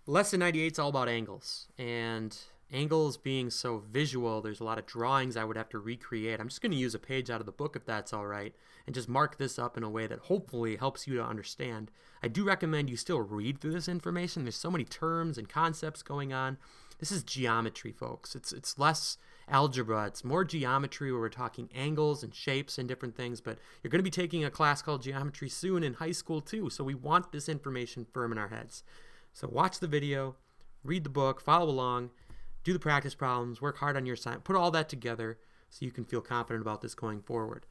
Lesson 98 is all about angles, and angles being so visual, there's a lot of drawings I would have to recreate. I'm just going to use a page out of the book if that's all right, and just mark this up in a way that hopefully helps you to understand. I do recommend you still read through this information. There's so many terms and concepts going on. This is geometry, folks. It's less algebra. It's more geometry where we're talking angles and shapes and different things, but you're going to be taking a class called geometry soon in high school too, so we want this information firm in our heads. So watch the video, read the book, follow along, do the practice problems, work hard on your assignment, put all that together so you can feel confident about this going forward.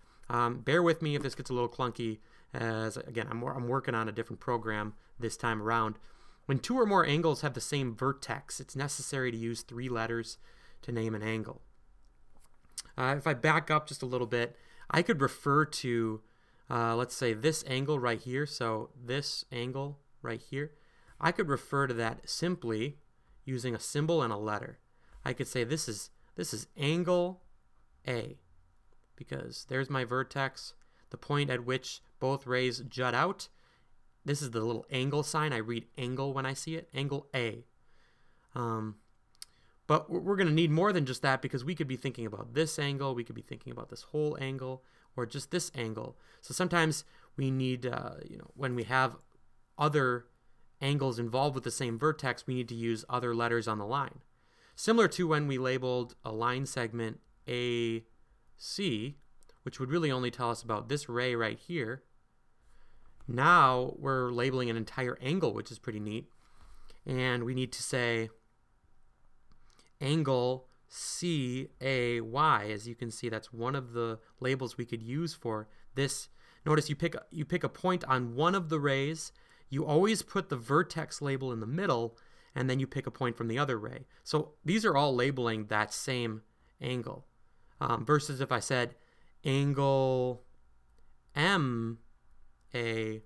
Bear with me if this gets a little clunky, as again, I'm working on a different program this time around. When two or more angles have the same vertex, it's necessary to use 3 letters to name an angle. If I back up just a little bit, I could refer to, let's say, this angle right here. So this angle right here, I could refer to that simply using a symbol and a letter. I could say this is angle A, because there's my vertex, the point at which both rays jut out. This is the little angle sign. I read angle when I see it, angle A. But we're going to need more than just that, because we could be thinking about this angle, we could be thinking about this whole angle, or just this angle. So sometimes we need, when we have other angles involved with the same vertex, we need to use other letters on the line. Similar to when we labeled a line segment AC, which would really only tell us about this ray right here. Now we're labeling an entire angle, which is pretty neat. And we need to say angle CAY. As you can see, that's one of the labels we could use for this. Notice you pick a point on one of the rays. You always put the vertex label in the middle, and then you pick a point from the other ray. So these are all labeling that same angle. Versus if I said angle MA, let's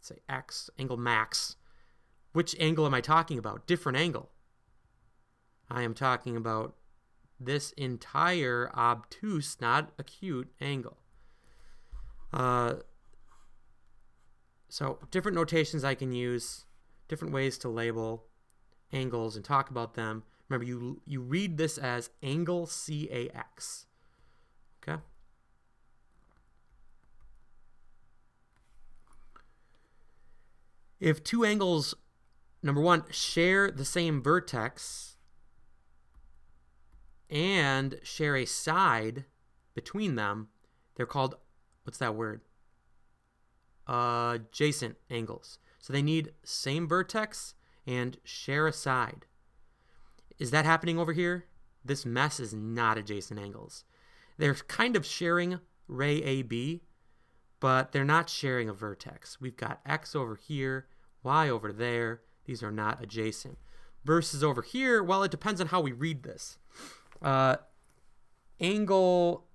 say X, angle max, which angle am I talking about? Different angle. I am talking about this entire obtuse, not acute, angle. So different notations I can use, different ways to label angles and talk about them. Remember, you read this as angle CAX. Okay? If two angles, number one, share the same vertex and share a side between them, they're called, what's that word? Adjacent angles. So they need same vertex and share a side. Is that happening over here? This mess is not adjacent angles. They're kind of sharing ray AB, but they're not sharing a vertex. We've got X over here, Y over there. These are not adjacent. Versus over here, well, it depends on how we read this. Angle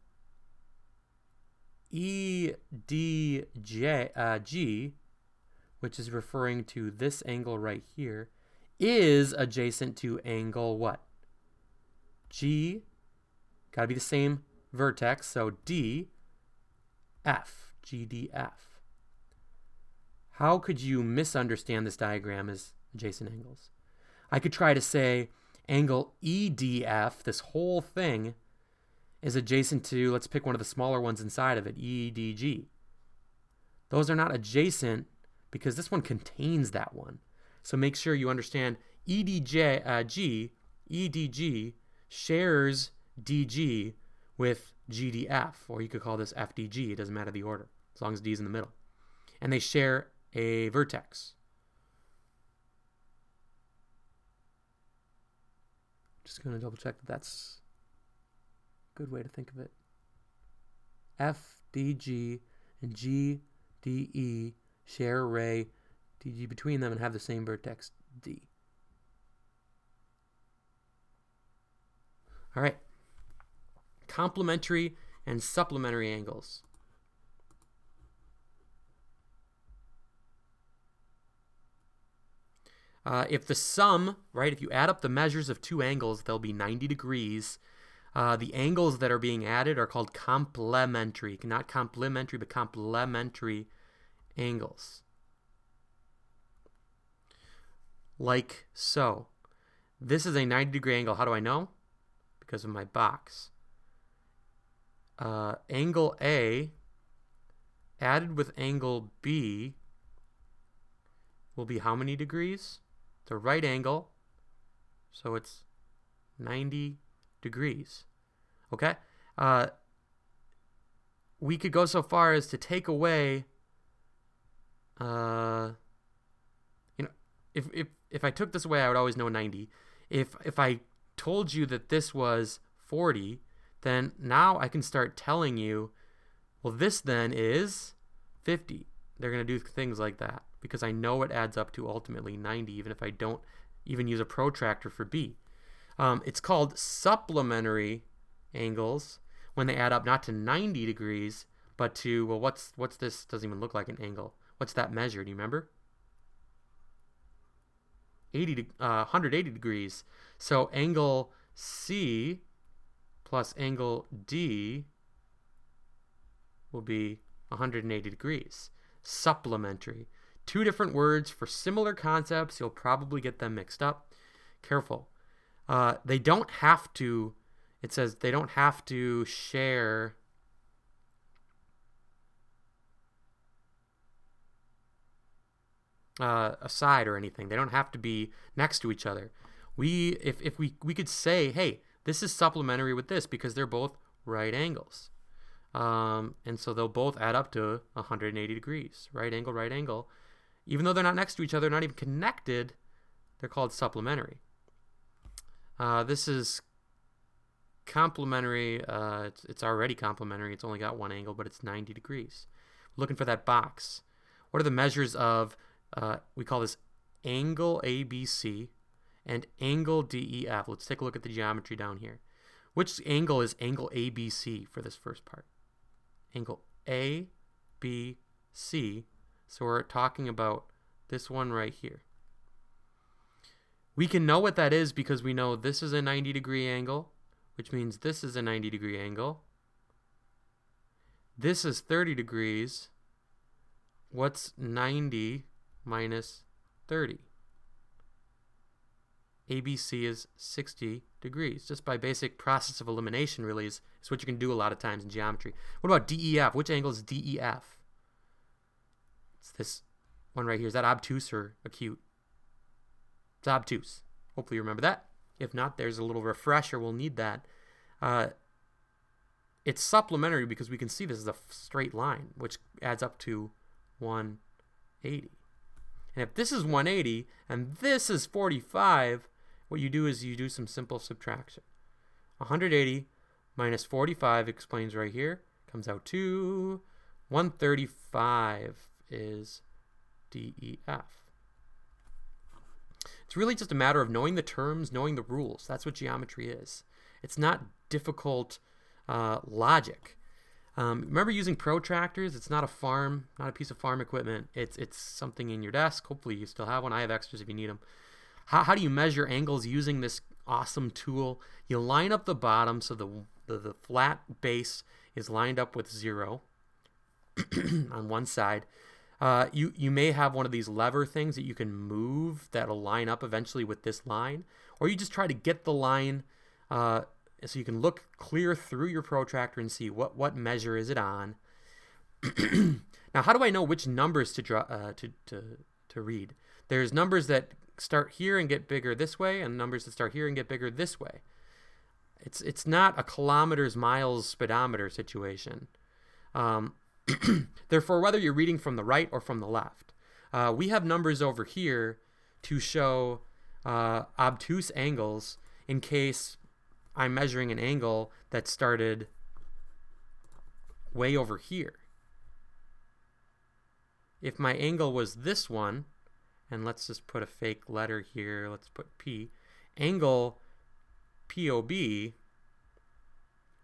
EDG, which is referring to this angle right here, is adjacent to angle what? G, got to be the same vertex, so DF, GDF. How could you misunderstand this diagram as adjacent angles? I could try to say angle EDF, this whole thing, is adjacent to, let's pick one of the smaller ones inside of it, EDG. Those are not adjacent because this one contains that one. So make sure you understand EDG shares DG with GDF, or you could call this FDG. It doesn't matter the order, as long as D is in the middle. And they share a vertex. Just going to double check that that's a good way to think of it. FDG and GDE share a ray DG between them and have the same vertex D. All right. Complementary and supplementary angles. If the sum, right, if you add up the measures of two angles, they'll be 90 degrees. The angles that are being added are called complementary. Not complementary, but complementary angles. like so. This is a 90-degree angle. How do I know? Because of my box. Angle A added with angle B will be how many degrees? It's a right angle, so it's 90 degrees. Okay? We could go so far as to take away, if I took this away, I would always know 90. If I told you that this was 40, then now I can start telling you, well, this then is 50. They're going to do things like that because I know it adds up to ultimately 90, even if I don't even use a protractor for B. It's called supplementary angles when they add up not to 90 degrees, but to, well, what's this? Doesn't even look like an angle. What's that measure? Do you remember? 180 degrees. So angle C plus angle D will be 180 degrees. Supplementary. Two different words for similar concepts. You'll probably get them mixed up. Careful. They don't have to, it says they don't have to share a side or anything. They don't have to be next to each other. If we could say, hey, this is supplementary with this because they're both right angles. And so they'll both add up to 180 degrees. Right angle. Even though they're not next to each other, not even connected, they're called supplementary. This is complementary. It's already complementary. It's only got one angle, but it's 90 degrees. Looking for that box. What are the measures of, we call this angle ABC and angle DEF. Let's take a look at the geometry down here. Which angle is angle ABC for this first part? Angle ABC. So we're talking about this one right here. We can know what that is because we know this is a 90-degree angle, which means this is a 90-degree angle. This is 30 degrees. What's 90 minus 30? ABC is 60 degrees. Just by basic process of elimination, really, is what you can do a lot of times in geometry. What about DEF? Which angle is DEF? It's this one right here. Is that obtuse or acute? It's obtuse. Hopefully you remember that. If not, there's a little refresher. We'll need that. It's supplementary because we can see this is a straight line, which adds up to 180. And if this is 180 and this is 45, what you do is you do some simple subtraction. 180 minus 45 explains right here. Comes out to 135 is DEF. It's really just a matter of knowing the terms, knowing the rules. That's what geometry is. It's not difficult logic. Remember using protractors? It's not a farm, not a piece of farm equipment. It's something in your desk. Hopefully you still have one. I have extras if you need them. How do you measure angles using this awesome tool? You line up the bottom so the flat base is lined up with 0 on one side. You may have one of these lever things that you can move that'll line up eventually with this line, or you just try to get the line so you can look clear through your protractor and see what measure is it on. Now, how do I know which numbers to draw to read? There's numbers that start here and get bigger this way, and numbers that start here and get bigger this way. It's not a kilometers, miles, speedometer situation. Therefore, whether you're reading from the right or from the left, we have numbers over here to show obtuse angles in case I'm measuring an angle that started way over here. If my angle was this one, and let's just put a fake letter here, let's put P, angle POB would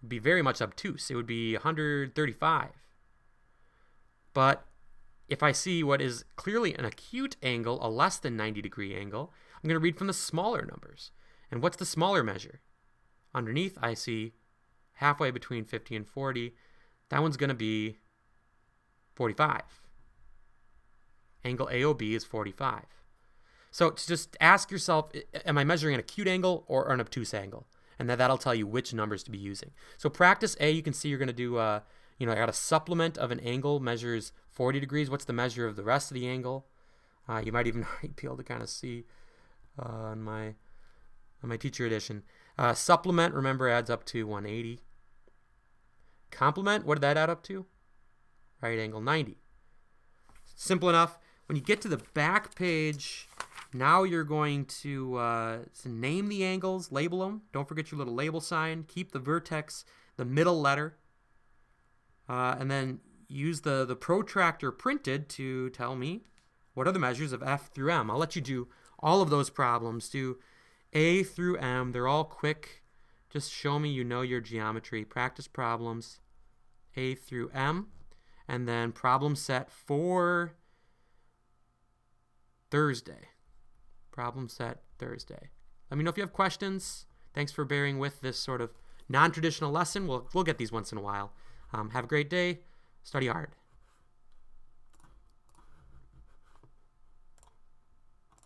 be very much obtuse. It would be 135. But if I see what is clearly an acute angle, a less than 90-degree angle, I'm going to read from the smaller numbers. And what's the smaller measure? Underneath, I see halfway between 50 and 40. That one's going to be 45. Angle AOB is 45. So just ask yourself, am I measuring an acute angle or an obtuse angle? And that'll tell you which numbers to be using. So practice A, you can see you're going to do, I got a supplement of an angle measures 40 degrees. What's the measure of the rest of the angle? You might even be able to kind of see on my teacher edition. Supplement, remember, adds up to 180. Complement, what did that add up to? Right angle 90. Simple enough. When you get to the back page, now you're going to name the angles, label them. Don't forget your little label sign. Keep the vertex, the middle letter. And then use the protractor printed to tell me what are the measures of F through M. I'll let you do all of those problems. Do A through M. They're all quick. Just show me you know your geometry. Practice problems A through M. And then problem set for Thursday. Problem set Thursday. Let me know if you have questions. Thanks for bearing with this sort of non-traditional lesson. We'll get these once in a while. Have a great day. Study hard.